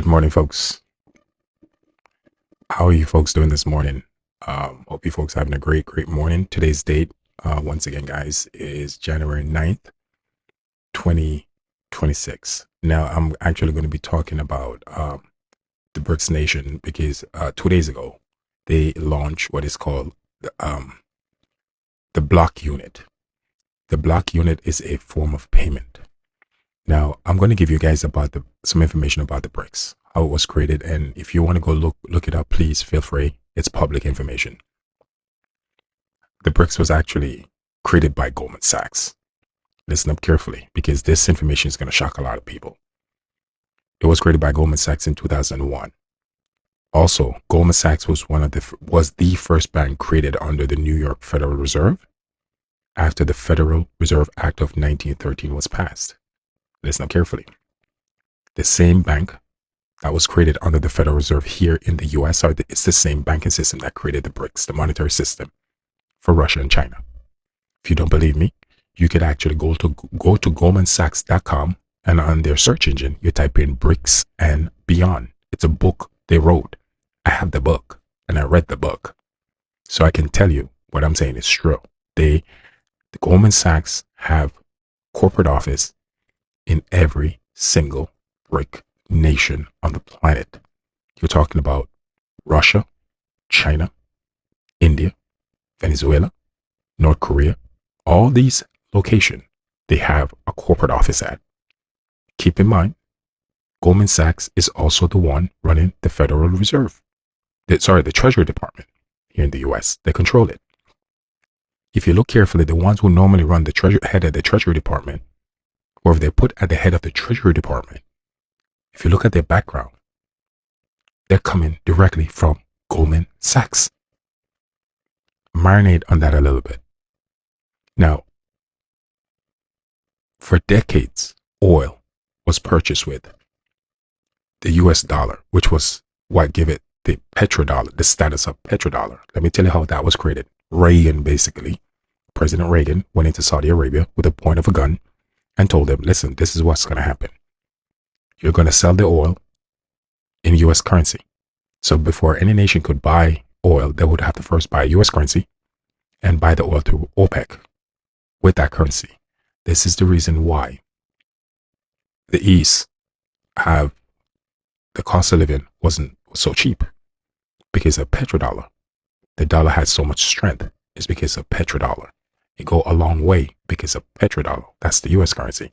Good morning, folks. How are you folks doing this morning? Hope you folks having a great morning. Today's date, once again, guys, is January 9th, 2026. Now, I'm actually going to be talking about the BRICS nation because 2 days ago, they launched what is called the block unit. The block unit is a form of payment. Now, I'm going to give you guys some information about the BRICS, how it was created, and if you want to go look it up, please feel free. It's public information. The BRICS was actually created by Goldman Sachs. Listen up carefully because this information is going to shock a lot of people. It was created by Goldman Sachs in 2001. Also, Goldman Sachs was the first bank created under the New York Federal Reserve after the Federal Reserve Act of 1913 was passed. Listen up carefully. The same bank that was created under the Federal Reserve here in the US, it's the same banking system that created the BRICS, the monetary system for Russia and China. If you don't believe me, you could actually go to goldmansachs.com, and on their search engine, you type in BRICS and Beyond. It's a book they wrote. I have the book and I read the book. So I can tell you what I'm saying is true. The Goldman Sachs have corporate office in every single BRIC nation on the planet. You're talking about Russia, China, India, Venezuela, North Korea. All these locations, they have a corporate office at. Keep in mind, Goldman Sachs is also the one running the Federal Reserve. The Treasury Department here in the US. They control it. If you look carefully, the ones who normally run the head of the Treasury Department, or if they're put at the head of the Treasury Department, if you look at their background, they're coming directly from Goldman Sachs. Marinate on that a little bit. Now, for decades, oil was purchased with the US dollar, which was what gave it the petrodollar, the status of petrodollar. Let me tell you how that was created. Reagan, basically, President Reagan went into Saudi Arabia with a point of a gun and told them, listen, this is what's going to happen. You're going to sell the oil in US currency. So before any nation could buy oil, they would have to first buy US currency and buy the oil through OPEC with that currency. This is the reason why the East have the cost of living was so cheap, because of petrodollar. The dollar has so much strength is because of petrodollar. It go a long way because of petrodollar. That's the US currency.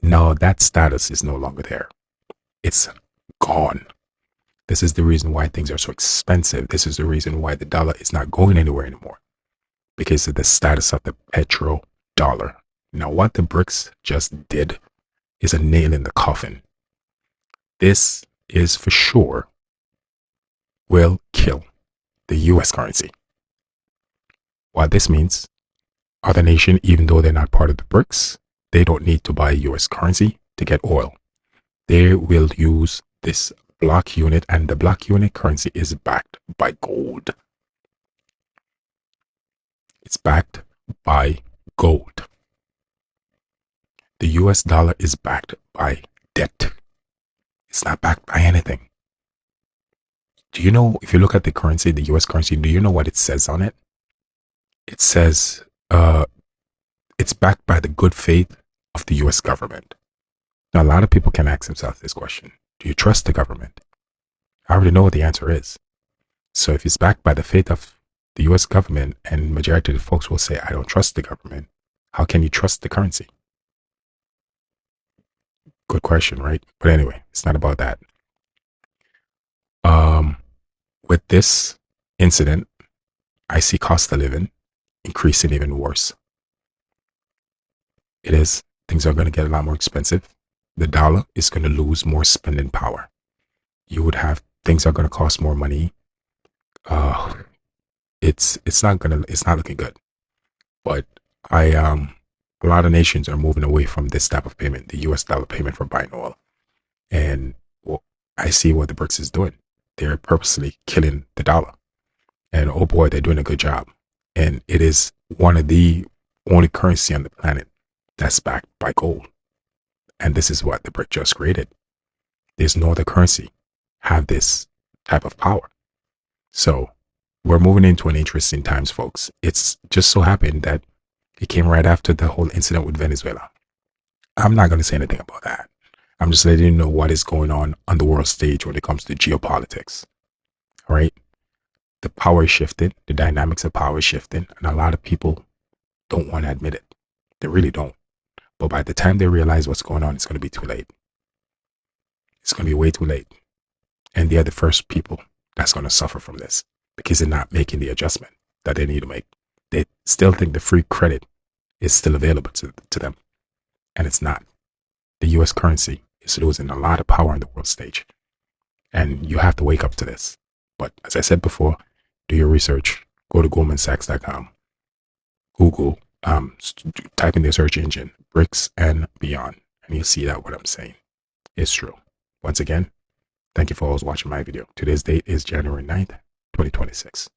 Now that status is no longer there. It's gone. This is the reason why things are so expensive. This is the reason why the dollar is not going anywhere anymore, because of the status of the petrodollar. Now what the BRICS just did is a nail in the coffin. This is for sure will kill the US currency. What this means, other nations, even though they're not part of the BRICS, they don't need to buy US currency to get oil. They will use this block unit, and the block unit currency is backed by gold. It's backed by gold. The US dollar is backed by debt. It's not backed by anything. Do you know, if you look at the currency, the US currency, do you know what it says on it? It says it's backed by the good faith of the US government. Now, a lot of people can ask themselves this question. Do you trust the government? I already know what the answer is. So if it's backed by the faith of the US government, and majority of the folks will say, I don't trust the government, how can you trust the currency? Good question, right? But anyway, it's not about that. With this incident, I see cost of living increasing even worse. Things are going to get a lot more expensive. The dollar is going to lose more spending power. You would have, things are going to cost more money. It's not looking good. But a lot of nations are moving away from this type of payment, the US dollar payment for buying oil. And I see what the BRICS is doing. They're purposely killing the dollar. And oh boy, they're doing a good job. And it is one of the only currency on the planet that's backed by gold. And this is what the BRIC just created. There's no other currency have this type of power. So we're moving into an interesting times, folks. It's just so happened that it came right after the whole incident with Venezuela. I'm not going to say anything about that. I'm just letting you know what is going on the world stage when it comes to geopolitics. All right. The power is shifting, the dynamics of power is shifting, and a lot of people don't want to admit it. They really don't. But by the time they realize what's going on, it's going to be too late. It's going to be way too late. And they're the first people that's going to suffer from this because they're not making the adjustment that they need to make. They still think the free credit is still available to them. And it's not. The US currency is losing a lot of power on the world stage. And you have to wake up to this. But as I said before, do your research. Go to goldmansachs.com. Google, type in the search engine, BRICS and beyond. And you'll see that what I'm saying is true. Once again, thank you for always watching my video. Today's date is January 9th, 2026.